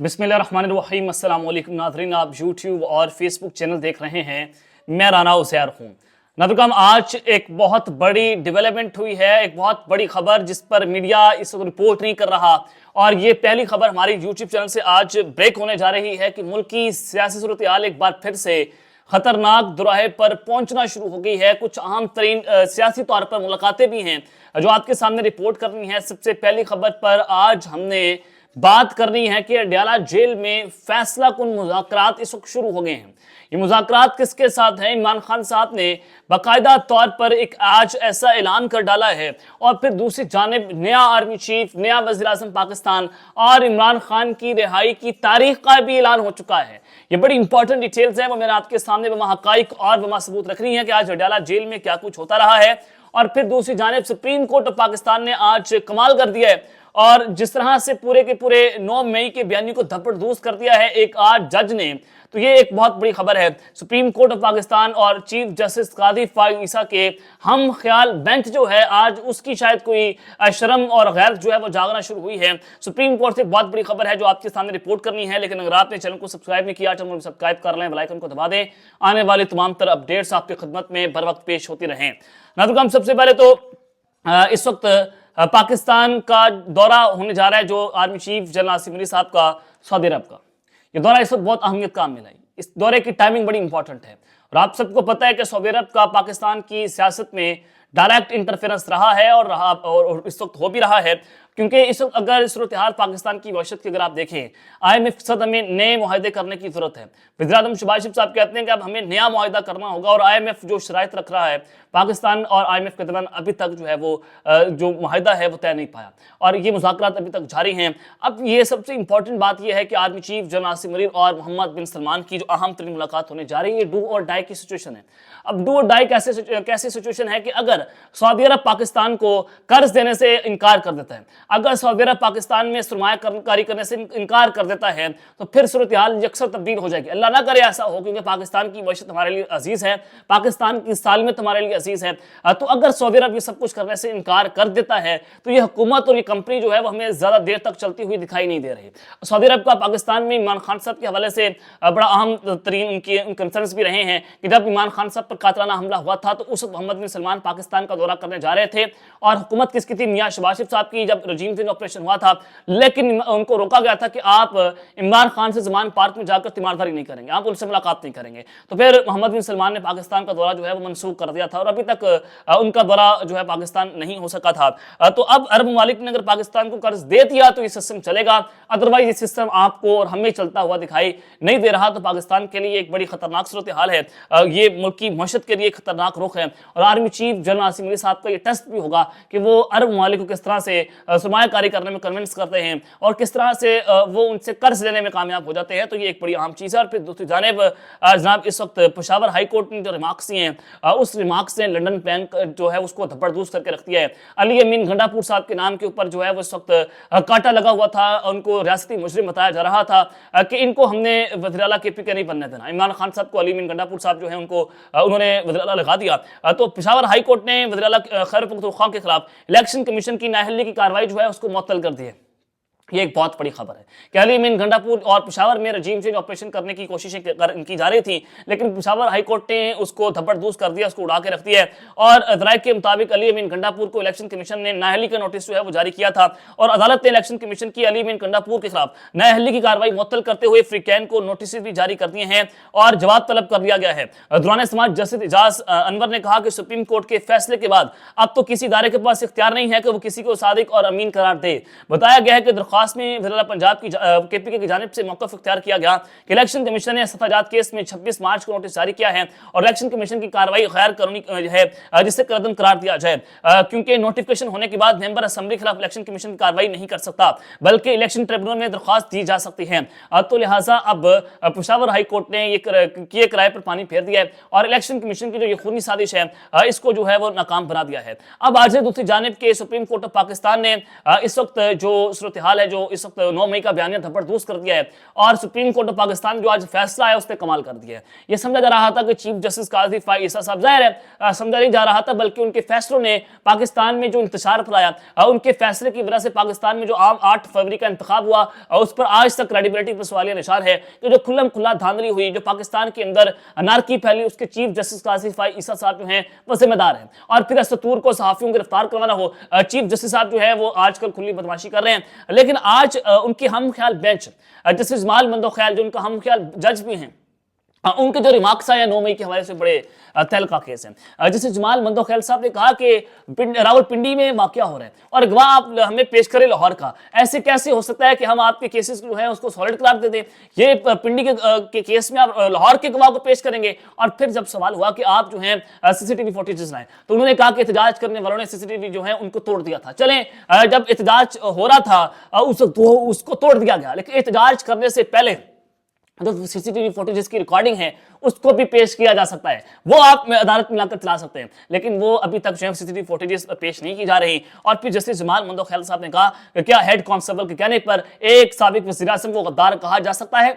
बिस्मिल्लाहिर्रहमानिर्रहीम। अस्सलाम वालेकुम नाज़रीन, आप यूट्यूब और फेसबुक चैनल देख रहे हैं। मैं राना उज़ैर हूँ। नाज़रीन, आज एक बहुत बड़ी डेवलपमेंट हुई है, एक बहुत बड़ी खबर जिस पर मीडिया इस वक्त रिपोर्ट नहीं कर रहा, और ये पहली खबर हमारी यूट्यूब चैनल से आज ब्रेक होने जा रही है कि मुल्क की सियासी सूरत हाल एक बार फिर से खतरनाक दुराहे पर पहुंचना शुरू हो गई है। कुछ अहम तरीन सियासी तौर पर मुलाकातें भी हैं जो आपके सामने रिपोर्ट करनी है। सबसे पहली खबर पर आज हमने बात करनी है कि अडयाला जेल में फैसला कुन मुज़ाकरात इस वक्त शुरू हो गए हैं। ये मुज़ाकरात किसके साथ हैं? इमरान खान साहब ने बाकायदा तौर पर एक आज ऐसा ऐलान कर डाला है, और फिर दूसरी जानिब नया आर्मी चीफ, नया वज़ीर-ए-आज़म पाकिस्तान और इमरान खान की रिहाई की तारीख का भी ऐलान हो चुका है। ये बड़ी इंपॉर्टेंट डिटेल्स हैं, वो मैंने आपके सामने बमा हक़ाइक़ और बमा सबूत रखनी है कि आज अडयाला जेल में क्या कुछ होता रहा है। और फिर दूसरी जानिब सुप्रीम कोर्ट ऑफ पाकिस्तान ने आज कमाल कर दिया है, और जिस तरह से पूरे के पूरे 9 मई के बयानी को धप्पड़धूस कर दिया है एक आज जज ने, तो ये एक बहुत बड़ी खबर है। सुप्रीम कोर्ट ऑफ पाकिस्तान और चीफ जस्टिस कादी फाइज ईसा के हम ख्याल बेंच जो है, आज उसकी शायद कोई शर्म और गैरत जो है वो जागना शुरू हुई है। सुप्रीम कोर्ट से बहुत बड़ी खबर है जो आपके सामने रिपोर्ट करनी है। लेकिन अगर आपने चैनल को सब्सक्राइब नहीं किया, चैनल को सब्सक्राइब कर लें, बेल आइकन को दबा दें। आने वाले तमाम तरह अपडेट्स आपकी खिदमत में बर वक्त पेश होती रहें। नाज़रीन, सबसे पहले तो इस वक्त पाकिस्तान का दौरा होने जा रहा है जो army chief general Asim Malik साहब का सऊदी अरब का। ये दौरा इस वक्त बहुत अहमियत का मिला है। इस दौरे की टाइमिंग बड़ी इंपॉर्टेंट है, और आप सबको पता है कि सऊदी अरब का पाकिस्तान की सियासत में डायरेक्ट इंटरफेरेंस रहा है और इस वक्त हो भी रहा है। क्योंकि इस वक्त अगर सूरत हाल पाकिस्तान की वहशत की अगर आप देखें, IMF के साथ हमें नए मुआहदे करने की जरूरत है। वज़ीर-ए-आज़म शहबाज शरीफ साहब कहते हैं कि अब हमें नया मुआहदा करना होगा, और IMF जो शराइत रख रहा है पाकिस्तान और IMF के दरमियान अभी तक जो है वो जो मुआहदा है वो तय नहीं पाया, और ये मुज़ाकरात अभी तक जारी हैं। अब ये सबसे इंपॉर्टेंट बात यह है कि army chief general Asim Malik और मोहम्मद बिन सलमान की जो अहम तरीन मुलाकात होने जा रही है, ये डू और डाई की सिचुएशन है। अब डू और डाई कैसे सिचुएशन है कि अगर सऊदी अरब पाकिस्तान को कर्ज देने से इनकार कर देता है, अगर सऊदी अरब पाकिस्तान में सरमायाकारी करने से इनकार कर देता है, तो फिर सूरत हाल यकसर तब्दील हो जाएगी। अल्लाह ना करे ऐसा हो, क्योंकि पाकिस्तान की वहशत हमारे लिए अजीज है, पाकिस्तान की सालमियत हमारे लिए अजीज है। तो अगर सऊदी अरब ये सब कुछ करने से इनकार कर देता है, तो ये हुकूमत और ये कंपनी जो है वो हमें ज्यादा देर तक चलती हुई दिखाई नहीं दे रही। सऊदी अरब का पाकिस्तान में इमरान खान साहब के हवाले से बड़ा अहम तरीन उनके कंसर्न्स भी रहे हैं कि जब इमरान खान साहब पर कातलाना हमला हुआ था, तो उस मोहम्मद बिन सलमान पाकिस्तान का दौरा करने जा रहे थे, और हुकूमत किसकी थी? मियां शहबाज शरीफ साहब की, जब रजीम चेंज ऑपरेशन हुआ था। लेकिन उनको रोका गया था कि आप इमरान खान से ज़मान पार्क में जाकर तीमारदारी नहीं करेंगे, आप उनसे मुलाकात नहीं करेंगे। तो फिर मोहम्मद बिन सलमान ने पाकिस्तान का दौरा जो है वो मनसूख कर दिया था, और अभी तक उनका दौरा जो है पाकिस्तान नहीं हो सका था। तो अब अरब ममालिक ने अगर पाकिस्तान को कर्ज दे दिया तो ये सिस्टम चलेगा, अदरवाइज ये सिस्टम आपको और हमें चलता हुआ दिखाई नहीं दे रहा। तो पाकिस्तान के लिए एक बड़ी खतरनाक सूरत हाल है, ये मुल्क की मशत के लिए खतरनाक रुख है, और army chief general Asim Malik साहब का ये टेस्ट भी होगा कि वो अरब ममालिक को किस तरह से सरमायाकारी करने में कन्विंस करते हैं, और किस तरह से वो उनसे कर्ज लेने में कामयाब हो जाते हैं। तो ये एक बड़ी अहम चीज़ है। और फिर दूसरी जानिब जनाब इस वक्त पेशावर हाई कोर्ट ने जो रिमार्क्स दिए हैं, उस रिमार्क्स ने लंदन बैंक जो है उसको धप्पड़धूस करके रख दिया है। अली अमीन गंडापुर साहब के नाम के ऊपर जो है वो इस वक्त कांटा लगा हुआ था, उनको रियासती मुजरिम बताया जा रहा था कि इनको हमने वज़ीर आला KPK नहीं बनने देना। इमरान खान साहब को अली अमीन गंडापुर साहब जो है उनको उन्होंने वज़ीर आला लगा दिया। तो पेशावर हाई कोर्ट ने वज़ीर आला खैर पख्तूनख्वा के खिलाफ इलेक्शन कमीशन की नाअहली की कार्रवाई जो है उसको मुअत्तल कर दी है। ये एक बहुत बड़ी खबर है कि अली अमीन गंडापुर और पेशावर में रजीम चेंज ऑपरेशन करने की कोशिशें की जा रही थी, लेकिन पेशावर हाई कोर्ट ने उसको धप्पड़धूस कर दिया, उसको उड़ा के रख दिया है। और राय के मुताबिक अली अमीन गंडापुर को इलेक्शन कमीशन ने नाअहली का नोटिस जो है वो जारी किया था, और अदालत ने इलेक्शन कमीशन की अली अमीन गंडापुर के खिलाफ नाअहली की कार्रवाई मुअत्तल करते हुए फ्रीकैन को नोटिस भी जारी कर दिए हैं और जवाब तलब कर दिया गया है। दौरान समाज जस्टिस एजाज अनवर ने कहा कि सुप्रीम कोर्ट के फैसले के बाद अब तो किसी इदारे के पास इख्तियार नहीं है कि वो किसी को सादिक और अमीन करार दे। बताया गया है कि दरख्वास्त में पंजाब की KPK की जानिब से मौक़िफ़ इख्तियार किया गया कि इलेक्शन कमीशन ने सफ़ाजात केस में 26 मार्च को नोटिस जारी किया है, और इलेक्शन कमीशन की कार्रवाई गैर कानूनी है जिसे कदम करार दिया जाए, क्योंकि नोटिफिकेशन होने के बाद मेंबर असेंबली के खिलाफ इलेक्शन कमीशन की कार्रवाई नहीं कर सकता, बल्कि इलेक्शन ट्रिब्यूनल में दरख्वास्त दी जा सकती है। तो लिहाजा अब पेशावर हाई कोर्ट ने ये किराए पर पानी फेर दिया है, और इलेक्शन कमीशन की जो ये खूनी साजिश है इसको जो है वो नाकाम बना दिया है। अब आज दूसरी जानिब के सुप्रीम कोर्ट ऑफ पाकिस्तान ने इस वक्त जो सूरत हाल है जो इस वक्त 9 मई का बयानिया धब्बड़दूस कर दिया है। और सुप्रीम कोर्ट ऑफ पाकिस्तान जो आज फैसला है उसने कमाल कर दिया है। ये समझा जा रहा था कि चीफ जस्टिस काजी फाइज ईसा साहब, जाहिर है समझा नहीं जा रहा था, बल्कि उनके फैसलों ने पाकिस्तान में जो इंतशार फैलाया, उनके फैसले की वजह से पाकिस्तान में जो आम 8 फरवरी का इंतखाब हुआ उस पर आज तक क्रेडिबिलिटी पर सवालिया निशान है कि जो खुल्लम खुल्ला धांधली हुई, जो पाकिस्तान के अंदर अनारकी फैली, उसके चीफ जस्टिस काजी फाइज ईसा साहब जो हैं वो जिम्मेदार हैं। और फिर असतूर को सहाफियों को गिरफ्तार करवाना हो, चीफ जस्टिस साहब जो है वो आजकल खुली बदमाशी कर रहे हैं। लेकिन आज उनकी हम ख्याल बेंच, जस्टिस जमाल मंदोखैल जो उनका हम ख्याल जज भी हैं, उनके जो रिमार्क्स आए 9 मई के हवाले से बड़े तहलका केस है। जैसे जमाल मंदोखैल साहब ने कहा कि रावलपिंडी में वाकया हो रहा है और गवाह आप हमें पेश करें लाहौर का, ऐसे कैसे हो सकता है कि हम आपके केसेस जो है उसको सॉलिड करार दे दें, ये पिंडी के केस में आप लाहौर के गवाह को पेश करेंगे। और फिर जब सवाल हुआ कि आप जो है सीसीटीवी फुटेजेस लाएं, तो उन्होंने कहा कि एहतजाज करने वालों ने सीसीटीवी जो है उनको तोड़ दिया था। चलें, जब एहतजाज हो रहा था उसको तोड़ दिया गया, लेकिन एहतजाज करने से पहले जो सीसीटीवी फुटेज की रिकॉर्डिंग है उसको भी पेश किया जा सकता है, वो आप अदालत में लाकर चला सकते हैं, लेकिन वो अभी तक जो है सीसीटीवी फुटेज पेश नहीं की जा रही। और फिर जस्टिस जमाल मंदोखैल साहब ने कहा कि क्या हेड कांस्टेबल के कहने पर एक साबिक वज़ीर आज़म को गद्दार कहा जा सकता है?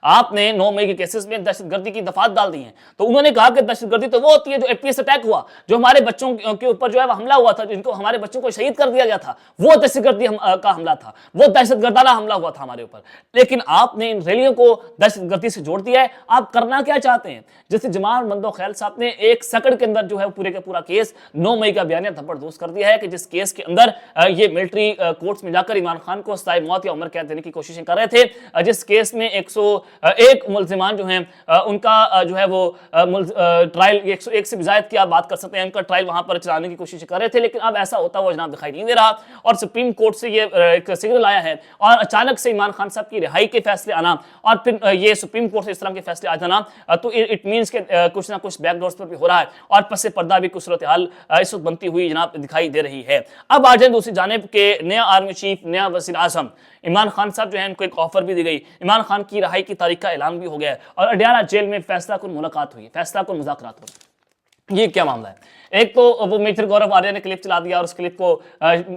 आपने 9 मई के केसेस में दहशतगर्दी की दफात डाल दी है। तो उन्होंने कहा कि दहशतगर्दी तो वो होती है जो एपीएस अटैक हुआ, जो हमारे बच्चों के ऊपर जो है हमला हुआ था, जिनको हमारे बच्चों को शहीद कर दिया गया था, वो दहशतगर्दी का हमला था, वो दहशतगर्दाना हमला हुआ था हमारे ऊपर। लेकिन आपने इन रैलियों को दहशतगर्दी से जोड़ दिया है। आप करना क्या चाहते हैं? जैसे जमाल मंदोखैल साहब ने 1 सेकंड के अंदर जो है पूरे का पूरा केस 9 मई का बयानिया धब्बड़दूस कर दिया है कि जिस केस के अंदर ये मिलिट्री कोर्ट्स में जाकर इमरान खान को सजाए मौत या उम्र कैद देने की कोशिशें कर रहे थे, जिस केस में 101 मुल्जिमान जो हैं उनका जो है वो ट्रायल 101 से भी ज़ायद की आप बात कर सकते हैं, उनका ट्रायल वहां पर चलाने की कोशिश कर रहे थे, लेकिन अब ऐसा होता हुआ जनाब दिखाई नहीं दे रहा। और सुप्रीम कोर्ट से ये एक सिग्नल आया है और अचानक से इमरान खान साहब की रिहाई के फैसले आना और फिर ये सुप्रीम कोर्ट से इस तरह के फैसले आ जाना, तो इट मीन्स के कुछ ना कुछ बैकडोर्स पर भी हो रहा है और पसे पर्दा भी कुछ सूरत हाल इस वक्त बनती हुई जनाब दिखाई दे रही है। अब आ जाए दूसरी जानिब के नया आर्मी चीफ, नया वज़ीर आज़म इमरान खान साहब जो है उनको एक ऑफर भी दी गई, इमरान खान की रिहाई की तारीख का ऐलान भी हो गया और अडियाला जेल में फैसला कुन मुलाकात हुई, फैसला कुन मुज़ाकरात हुई। ये क्या मामला है? एक तो वो मेजर गौरव आर्या ने क्लिप चला दिया और उस क्लिप को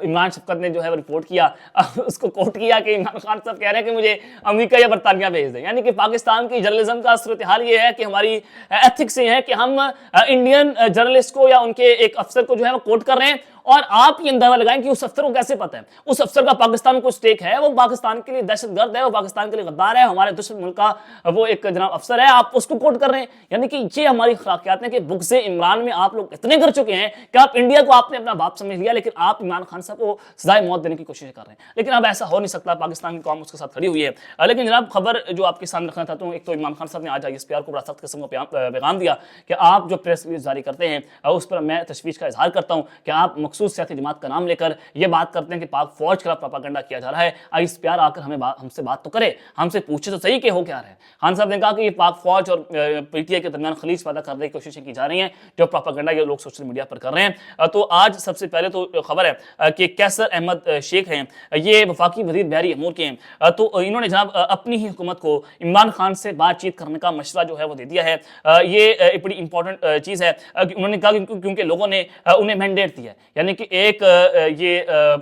इमरान शफकत ने जो है रिपोर्ट किया, उसको कोट किया कि इमरान खान साहब कह रहे हैं कि मुझे अमेरिका या बरतानिया भेज दें। यानी कि पाकिस्तान की जर्नलिज्म का सूरत हाल ये है कि हमारी एथिक्स ये है कि हम इंडियन जर्नलिस्ट को या उनके एक अफसर को जो है वो कोट कर रहे हैं और आप ये अंदाजा लगाएं कि उस अफसर को कैसे पता है, उस अफसर का पाकिस्तान को स्टेक है, वो पाकिस्तान के लिए दहशतगर्द है, वो पाकिस्तान के लिए गद्दार है, हमारे दुश्मन मुल्क का वो एक जनाब अफसर है, आप उसको कोट कर रहे हैं। यानी कि ये हमारी अखलाकियात है कि बुग़्ज़े इमरान में आप लोग इतने कर चुके हैं कि आप इंडिया को आपने अपना बाप समझ लिया, लेकिन आप इमरान खान साहब को सजाए मौत देने की कोशिश कर रहे हैं। लेकिन अब ऐसा हो नहीं सकता, पाकिस्तान की कौम उसके साथ खड़ी हुई है। लेकिन जनाब खबर जो आपके सामने रखना चाहता हूँ, एक तो इमरान खान साहब ने आज ISPR को बड़ा सख्त किस्म का पैगाम दिया कि आप जो प्रेस रिलीज जारी करते हैं उस पर मैं तशवीश का इजहार करता हूँ कि आप मखसूस सियासी जमात का नाम लेकर ये बात करते हैं कि पाक फौज के खिलाफ प्रोपेगेंडा किया जा रहा है। ISPR आकर हमसे बात तो करे, हमसे पूछे तो सही कि हो क्या रहा है। खान साहब ने कहा कि ये पाक फौज और PTI के दरमियान खलीज पैदा करने की कोशिशें की जा रही हैं, जो प्रोपेगेंडा ये लोग सोशल मीडिया पर कर रहे हैं। तो आज सबसे पहले तो खबर है कि कैसर अहमद शेख हैं, ये वफाकी वजीर बहरी अमूर के हैं, तो इन्होंने जनाब अपनी ही हुकूमत को इमरान खान से बातचीत करने का मशवरा जो है वो दे दिया है। ये एक बड़ी इंपॉर्टेंट चीज़ है। उन्होंने कहा क्योंकि लोगों ने उन्हें मैंडेट दिया है, यानी कि एक ये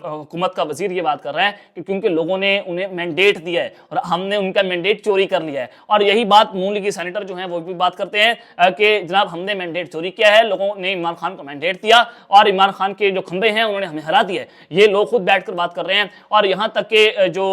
हुकूमत का वजीर ये बात कर रहा है कि क्योंकि लोगों ने उन्हें मैंडेट दिया है और हमने उनका मैंडेट चोरी कर लिया है। और यही बात नून लीग सेनेटर जो हैं वो भी बात करते हैं कि जनाब हमने मैंडेट चोरी किया है, लोगों ने इमरान खान को मैंडेट दिया और इमरान खान के जो खंबे हैं उन्होंने हमें हरा दिया है। ये लोग खुद बैठकर बात कर रहे हैं और यहाँ तक के जो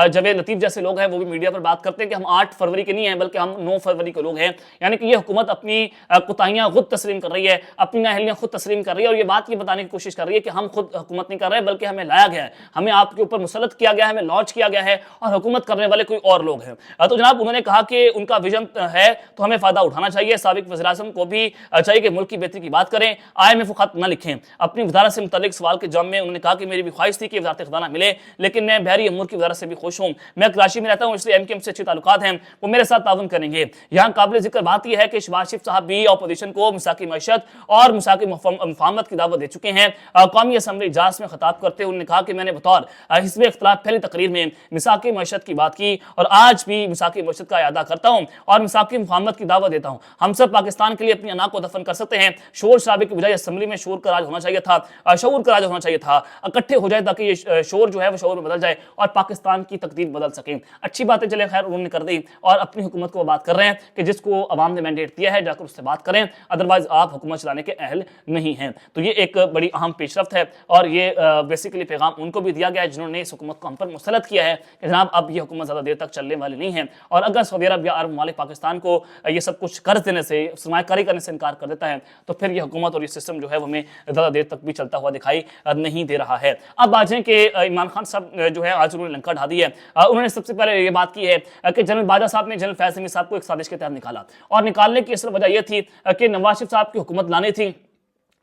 जवेद लतीफ़ जैसे लोग हैं वो भी मीडिया पर बात करते हैं कि हम 8 फरवरी के नहीं हैं बल्कि हम 9 फरवरी के लोग हैं। यानी कि ये हुकूमत अपनी कोताहियाँ खुद तस्लीम कर रही है, अपनी नाअहलियाँ खुद तस्लीम कर रही है और ये बात ये बताने की कोशिश कर रही है कि हम खुद हुकूमत नहीं कर रहे बल्कि हमें लाया गया है, हमें आपके ऊपर मुसल्लत किया गया है, हमें लॉन्च किया गया है और हुकूमत करने वाले कोई और लोग हैं। तो जनाब उन्होंने कहा कि उनका विजन है तो हमें फ़ायदा उठाना चाहिए। साबिक वज़ीर आज़म को भी चाहिए कि मुल्क की बेहतरी की बात करें, IMF को खत न लिखें। अपनी वज़ारत से मुतल्लिक सवाल के जवाब में उन्होंने कहा कि मेरी भी ख्वाहिश थी कि वज़ारत ख़ज़ाना मिले, लेकिन मैं बहरी अमूर की वज़ारत से भी खुश हूँ। मैं कराची में रहता हूँ इसलिए MKM से अच्छे ताल्लुकात हैं, वो मेरे साथ ताउन करेंगे। यहाँ काबिल ज़िक्र बात यह है कि शहबाज शरीफ साहब भी अपोजिशन को मिसाकी मईशत और मिसाकी मुफाहमत की दावत दे चुके हैं। قومی اسمبلی اجلاس میں خطاب کرتے ہوئے انہوں نے کہا کہ میں نے بطور حزب اختلاف پہلی تقریر میں میثاق معیشت کی بات کی اور آج بھی میثاق معیشت کا اعادہ کرتا ہوں اور میثاق مفاہمت کی دعوت دیتا ہوں. ہم سب پاکستان کے لیے اپنی انا کو دفن کر سکتے ہیں. شور شرابے کی بجائے اسمبلی میں شور کا راج ہونا چاہیے تھا, شعور کا راج ہونا چاہیے تھا, اکٹھے ہو جائے تاکہ یہ شور جو ہے وہ شعور میں بدل جائے اور پاکستان کی تقدیر بدل سکے. اچھی باتیں چلیں خیر انہوں نے کر دی اور اپنی حکومت کو بات کر رہے ہیں کہ جس کو عوام نے مینڈیٹ دیا ہے جا کر اس سے بات کریں, ادروائز آپ حکومت چلانے کے اہل نہیں ہیں. تو یہ ایک بڑی اہم پیش رفت ہے اور یہ بیسیکلی پیغام ان کو بھی دیا گیا ہے جنہوں نے اس حکومت کو ہم پر مسلط کیا ہے کہ جناب اب یہ حکومت زیادہ دیر تک چلنے والی نہیں ہے. اور اگر سعودی عرب یا عرب ممالک پاکستان کو یہ سب کچھ قرض دینے سے, سرمایہ کاری کرنے سے انکار کر دیتا ہے تو پھر یہ حکومت اور یہ سسٹم جو ہے وہ ہمیں زیادہ دیر تک بھی چلتا ہوا دکھائی نہیں دے رہا ہے. اب آ جائیں کہ عمران خان صاحب جو ہے آج انہوں نے لنکا ڈھا دی ہے. انہوں نے سب سے پہلے یہ بات کی ہے کہ جنرل باجوہ صاحب نے جنرل فیض حمید صاحب کو ایک سازش کے تحت نکالا اور نکالنے کی اصل وجہ یہ تھی کہ نواز شریف صاحب کی حکومت لانی تھی,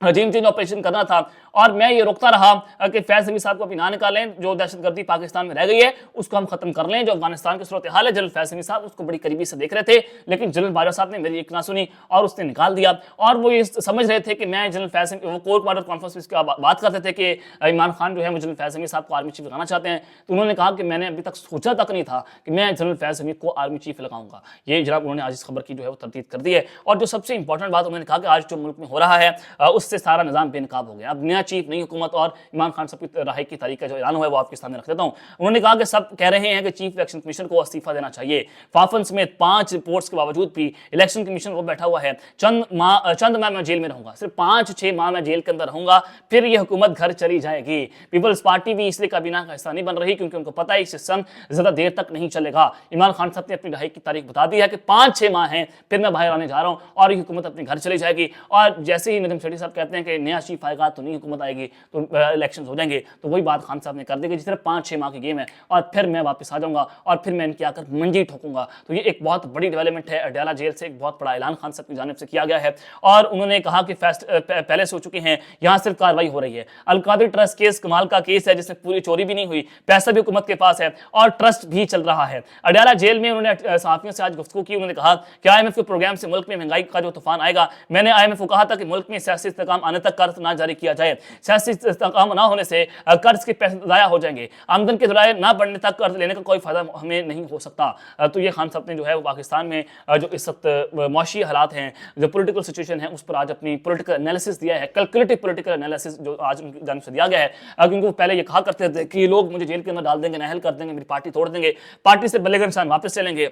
رجیم چینج آپریشن کرنا تھا اور میں یہ روکتا رہا کہ فیض حمید صاحب کو ابھی نہ نکالیں, جو دہشت گردی پاکستان میں رہ گئی ہے اس کو ہم ختم کر لیں. جو افغانستان کی صورتحال ہے جنرل فیض حمید صاحب اس کو بڑی قریبی سے دیکھ رہے تھے, لیکن جنرل باجوہ صاحب نے میری ایک نہ سنی اور اس نے نکال دیا. اور وہ یہ سمجھ رہے تھے کہ میں جنرل فیض وہ کورٹ ماڈل کانفرنس کی بات کرتے تھے کہ عمران خان جو ہے وہ جنرل فیض حمید صاحب کو آرمی چیف لگانا چاہتے ہیں. تو انہوں نے کہا کہ میں نے ابھی تک سوچا تک نہیں تھا کہ میں جنرل فیض حمید کو آرمی چیف لگاؤں گا. یہ جناب انہوں نے آج اس خبر کی جو ہے وہ تردید کر دی ہے. اور جو سب سے امپورٹنٹ بات انہوں نے کہا کہ آج جو ملک میں ہو رہا ہے اس سے سارا نظام بے نقاب ہو گیا. اب نیا چیف نئی حکومت اور عمران خان صاحب کی رہائی کی تاریخ کا جو اعلان ہوا ہے وہ آپ کے سامنے رکھ دیتا ہوں. انہوں نے کہا کہ سب کہہ رہے ہیں کہ چیف الیکشن کمیشن کو استعفیٰ دینا چاہیے. فافن سمیت 5 رپورٹس کے باوجود بھی الیکشن کمیشن وہ بیٹھا ہوا ہے. چند ماہ میں جیل میں رہوں گا, صرف 5-6 ماہ میں جیل کے اندر رہوں گا, پھر یہ حکومت گھر چلی جائے گی. پیپلز پارٹی بھی اس لیے کابینہ کا حصہ نہیں بن رہی کیونکہ ان کو پتہ ہے یہ سسٹم زیادہ دیر تک نہیں چلے گا. عمران خان صاحب نے اپنی رہائی کی تاریخ بتا دی ہے کہ 5-6 ماہ ہیں, پھر میں باہر آنے جا رہا ہوں اور یہ حکومت اپنے گھر چلی جائے گی. اور جیسے ہی نجم شیٹھی صاحب کہتے ہیں کہ نیا چیف آئے گا تو نئی حکومت آئے گی تو الیکشن ہو جائیں گے, تو وہی بات خان صاحب نے کر دی کہ جس طرح 5-6 ماہ کی گیم ہے اور پھر میں واپس آ جاؤں گا اور پھر میں ان کی آ کر منجی ٹھوکوں گا. تو یہ ایک بہت بڑی ڈیولپمنٹ ہے. اڈیالہ جیل سے ایک بہت بڑا اعلان خان صاحب کی جانب سے کیا گیا ہے اور انہوں نے کہا کہ پہلے سے ہو چکے ہیں, یہاں صرف کارروائی ہو رہی ہے. القادری ٹرسٹ کیس کمال کا کیس ہے جس میں پوری چوری بھی نہیں ہوئی, پیسہ بھی حکومت کے پاس ہے اور ٹرسٹ بھی چل رہا ہے. اڈیالہ جیل میں انہوں نے صحافیوں سے آج گفتگو کی. انہوں نے کہا کہ آئی ایم ایف کے پروگرام سے ملک میں مہنگائی کا جو طوفان آئے گا, میں نے آئی ایم ایف کو کہا تھا کہ ملک میں سیاسی استحکام آنے تک قرض نہ جاری کیا جائے. سیاسی استحکام نہ ہونے سے قرض کے پیسے ضائع ہو جائیں گے, آمدن کے ذرائع نہ بڑھنے تک قرض لینے کا کوئی فائدہ ہمیں نہیں ہو سکتا. تو یہ خان صاحب نے جو ہے وہ پاکستان میں جو اس وقت معاشی حالات ہیں, جو پولیٹیکل سچویشن ہے, اس پر آج اپنی پولیٹیکل انالیسس دیا ہے, کیلکولیٹو پولیٹیکل انالیسس جو آج ان کی جانب سے دیا گیا ہے. کیونکہ وہ پہلے یہ کہا کرتے تھے کہ یہ لوگ مجھے جیل کے اندر ڈال دیں گے, نااہل کر دیں گے, میری پارٹی توڑ دیں گے, پارٹی سے بلے گا انسان واپس چلیں گے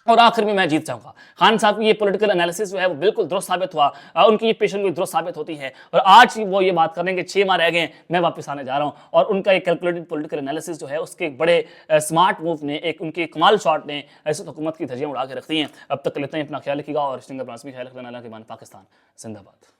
اور آخر میں جیت جاؤں گا. خان صاحب کی یہ پولیٹیکل انالیسس جو ہے وہ بالکل درست ثابت ہوا, ان کی یہ پیشن گوئی درست ثابت ہوتی ہے اور آج وہ یہ بات کریں کہ 6 ماہ رہ گئے میں واپس آنے جا رہا ہوں. اور ان کا یہ کیلکولیٹڈ پولیٹیکل انالیسس جو ہے اس کے ایک بڑے سمارٹ موو نے, ایک ان کے کمال شاٹ نے ایسے حکومت کی دھجیاں اڑا کے رکھتی ہیں. اب تک لیتے ہیں, اپنا خیال رکھیے گا اور پاکستان زندہ باد.